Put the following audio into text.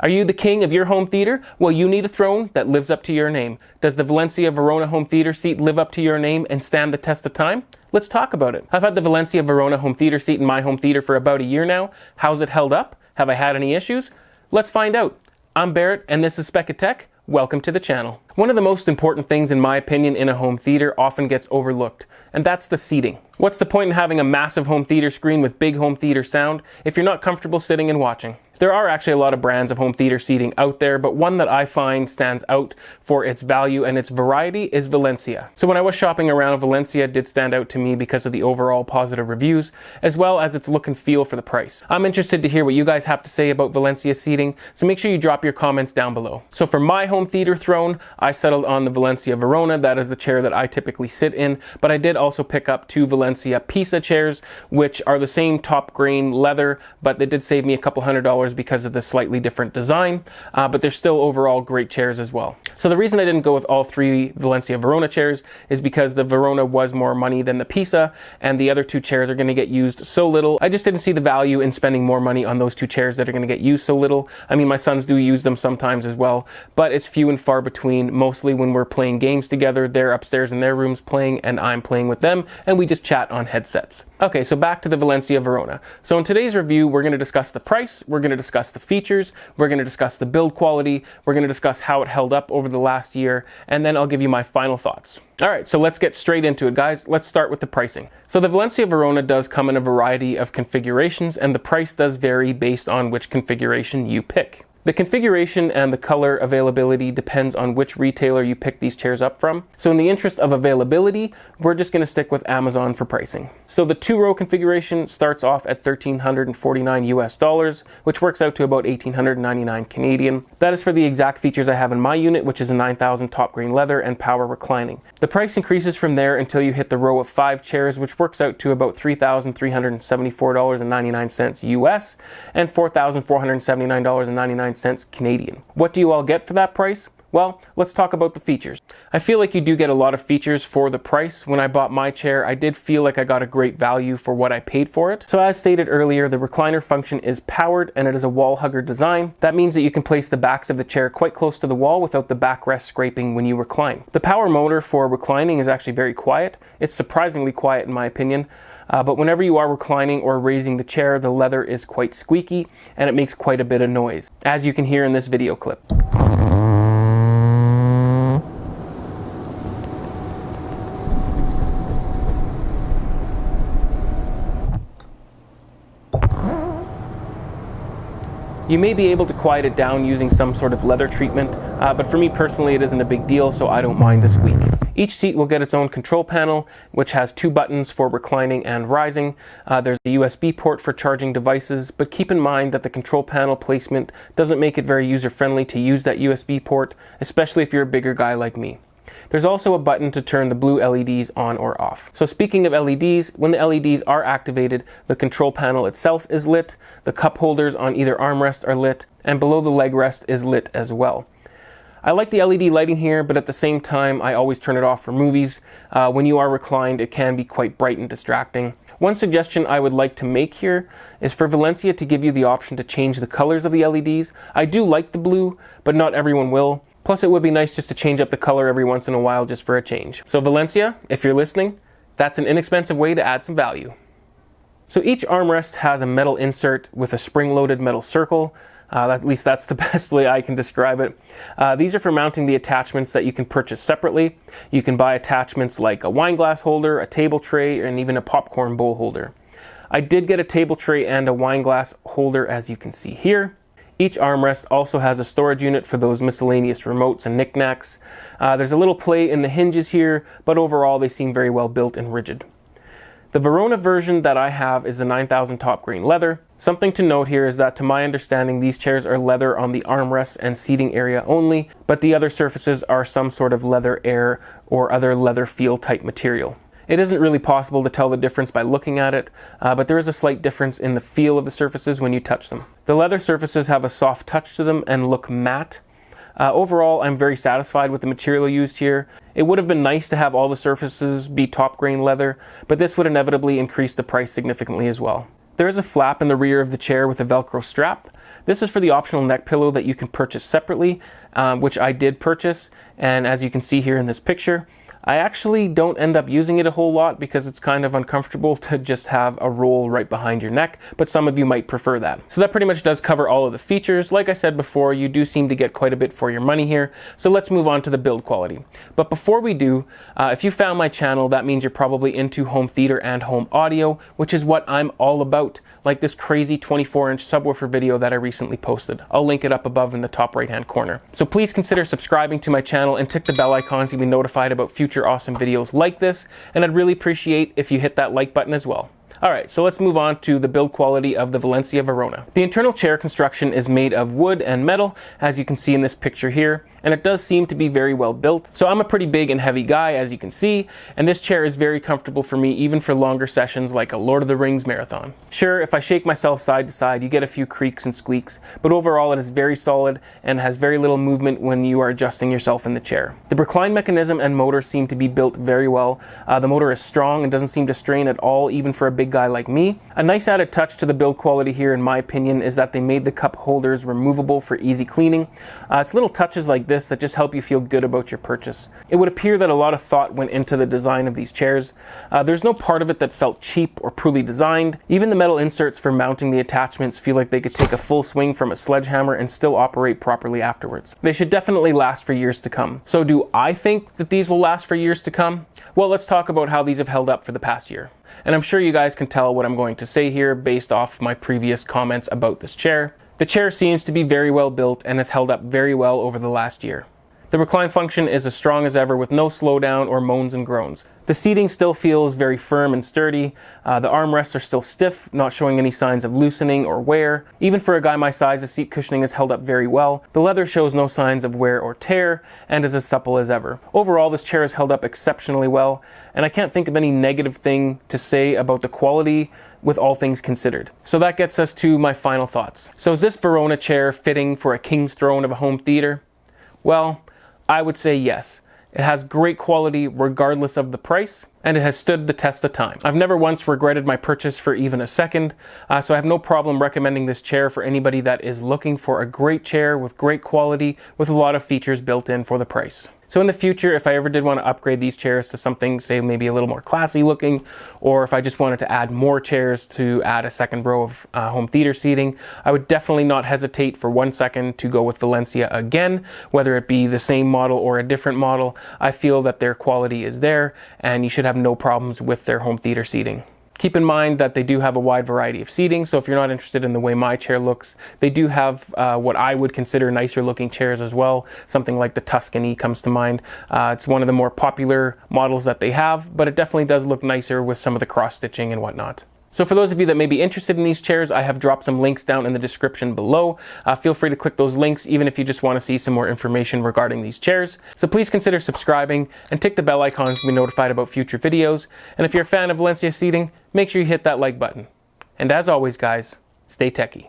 Are you the king of your home theater? Well, you need a throne that lives up to your name. Does the Valencia Verona Home Theater seat live up to your name and stand the test of time? Let's talk about it. I've had the Valencia Verona Home Theater seat in my home theater for about a year now. How's it held up? Have I had any issues? Let's find out. I'm Barrett and this is Spec of Tech. Welcome to the channel. One of the most important things in my opinion in a home theater often gets overlooked, and that's the seating. What's the point in having a massive home theater screen with big home theater sound if you're not comfortable sitting and watching? There are actually a lot of brands of home theater seating out there, but one that I find stands out for its value and its variety is Valencia. So when I was shopping around, Valencia did stand out to me because of the overall positive reviews, as well as its look and feel for the price. I'm interested to hear what you guys have to say about Valencia seating, so make sure you drop your comments down below. So for my home theater throne, I settled on the Valencia Verona. That is the chair that I typically sit in, but I did also pick up two Valencia Pisa chairs, which are the same top grain leather, but they did save me a couple $100 because of the slightly different design, but they're still overall great chairs as well. So the reason I didn't go with all three Valencia Verona chairs is because the Verona was more money than the Pisa, and the other two chairs are going to get used so little. I just didn't see the value in spending more money on those two chairs that are going to get used so little. I mean, my sons do use them sometimes as well, but it's few and far between. Mostly when we're playing games together, they're upstairs in their rooms playing and I'm playing with them, and we just chat on headsets. Okay, so back to the Valencia Verona. So in today's review, we're going to discuss the price, we're going to discuss the features, we're going to discuss the build quality, we're going to discuss how it held up over the last year, and then I'll give you my final thoughts. Alright, so let's get straight into it, guys. Let's start with the pricing. So the Valencia Verona does come in a variety of configurations, and the price does vary based on which configuration you pick. The configuration and the color availability depends on which retailer you pick these chairs up from. So in the interest of availability, we're just going to stick with Amazon for pricing. So the 2-row configuration starts off at $1,349 US, which works out to about 1,899 Canadian. That is for the exact features I have in my unit, which is a 9,000 top grain leather and power reclining. The price increases from there until you hit the row of 5 chairs, which works out to about $3,374.99 US and $4,479.99 Canadian. What do you all get for that price? Well, let's talk about the features. I feel like you do get a lot of features for the price. When I bought my chair, I did feel like I got a great value for what I paid for it. So as stated earlier, the recliner function is powered and it is a wall hugger design. That means that you can place the backs of the chair quite close to the wall without the backrest scraping when you recline. The power motor for reclining is actually very quiet. It's surprisingly quiet in my opinion. But whenever you are reclining or raising the chair, the leather is quite squeaky and it makes quite a bit of noise, as you can hear in this video clip. You may be able to quiet it down using some sort of leather treatment, but for me personally it isn't a big deal, so I don't mind the squeak. Each seat will get its own control panel, which has 2 buttons for reclining and rising. There's a USB port for charging devices, but keep in mind that the control panel placement doesn't make it very user-friendly to use that USB port, especially if you're a bigger guy like me. There's also a button to turn the blue LEDs on or off. So speaking of LEDs, when the LEDs are activated, the control panel itself is lit, the cup holders on either armrest are lit, and below the leg rest is lit as well. I like the LED lighting here, but at the same time, I always turn it off for movies. When you are reclined, it can be quite bright and distracting. One suggestion I would like to make here is for Valencia to give you the option to change the colors of the LEDs. I do like the blue, but not everyone will. Plus, it would be nice just to change up the color every once in a while just for a change. So Valencia, if you're listening, that's an inexpensive way to add some value. So each armrest has a metal insert with a spring-loaded metal circle. At least that's the best way I can describe it. These are for mounting the attachments that you can purchase separately. You can buy attachments like a wine glass holder, a table tray, and even a popcorn bowl holder. I did get a table tray and a wine glass holder, as you can see here. Each armrest also has a storage unit for those miscellaneous remotes and knickknacks. There's a little play in the hinges here, but overall they seem very well built and rigid. The Verona version that I have is the 9,000 top grain leather. Something to note here is that to my understanding these chairs are leather on the armrests and seating area only, but the other surfaces are some sort of leather air or other leather feel type material. It isn't really possible to tell the difference by looking at it, but there is a slight difference in the feel of the surfaces when you touch them. The leather surfaces have a soft touch to them and look matte. Overall, I'm very satisfied with the material used here. It would have been nice to have all the surfaces be top grain leather, but this would inevitably increase the price significantly as well. There is a flap in the rear of the chair with a Velcro strap. This is for the optional neck pillow that you can purchase separately, which I did purchase. And as you can see here in this picture, I actually don't end up using it a whole lot because it's kind of uncomfortable to just have a roll right behind your neck, but some of you might prefer that. So that pretty much does cover all of the features. Like I said before, you do seem to get quite a bit for your money here. So let's move on to the build quality. But before we do, if you found my channel, that means you're probably into home theater and home audio, which is what I'm all about, like this crazy 24-inch subwoofer video that I recently posted. I'll link it up above in the top right-hand corner. So please consider subscribing to my channel and tick the bell icon to be notified about future awesome videos like this, and I'd really appreciate if you hit that like button as well. Alright, so let's move on to the build quality of the Valencia Verona. The internal chair construction is made of wood and metal, as you can see in this picture here, and it does seem to be very well built. So I'm a pretty big and heavy guy, as you can see, and this chair is very comfortable for me even for longer sessions like a Lord of the Rings marathon. Sure, if I shake myself side to side, you get a few creaks and squeaks, but overall it is very solid and has very little movement when you are adjusting yourself in the chair. The recline mechanism and motor seem to be built very well. The motor is strong and doesn't seem to strain at all, even for a big guy like me. A nice added touch to the build quality here, in my opinion, is that they made the cup holders removable for easy cleaning. It's little touches like this that just help you feel good about your purchase. It would appear that a lot of thought went into the design of these chairs. There's no part of it that felt cheap or poorly designed. Even the metal inserts for mounting the attachments feel like they could take a full swing from a sledgehammer and still operate properly afterwards. They should definitely last for years to come. So do I think that these will last for years to come? Well, let's talk about how these have held up for the past year. And I'm sure you guys can tell what I'm going to say here based off my previous comments about this chair. The chair seems to be very well built and has held up very well over the last year. The recline function is as strong as ever with no slowdown or moans and groans. The seating still feels very firm and sturdy. The armrests are still stiff, not showing any signs of loosening or wear. Even for a guy my size, the seat cushioning has held up very well. The leather shows no signs of wear or tear and is as supple as ever. Overall, this chair has held up exceptionally well, and I can't think of any negative thing to say about the quality with all things considered. So that gets us to my final thoughts. So is this Verona chair fitting for a king's throne of a home theater? Well, I would say yes. It has great quality regardless of the price, and it has stood the test of time. I've never once regretted my purchase for even a second, so I have no problem recommending this chair for anybody that is looking for a great chair with great quality with a lot of features built in for the price. So in the future, if I ever did want to upgrade these chairs to something, say maybe a little more classy looking, or if I just wanted to add more chairs to add a second row of home theater seating, I would definitely not hesitate for 1 second to go with Valencia again, whether it be the same model or a different model. I feel that their quality is there, and you should have no problems with their home theater seating. Keep in mind that they do have a wide variety of seating, so if you're not interested in the way my chair looks, they do have what I would consider nicer looking chairs as well. Something like the Tuscany comes to mind. It's one of the more popular models that they have, but it definitely does look nicer with some of the cross stitching and whatnot. So for those of you that may be interested in these chairs, I have dropped some links down in the description below. Feel free to click those links even if you just want to see some more information regarding these chairs. So please consider subscribing and tick the bell icon to be notified about future videos. And if you're a fan of Valencia seating, make sure you hit that like button. And as always guys, stay techie.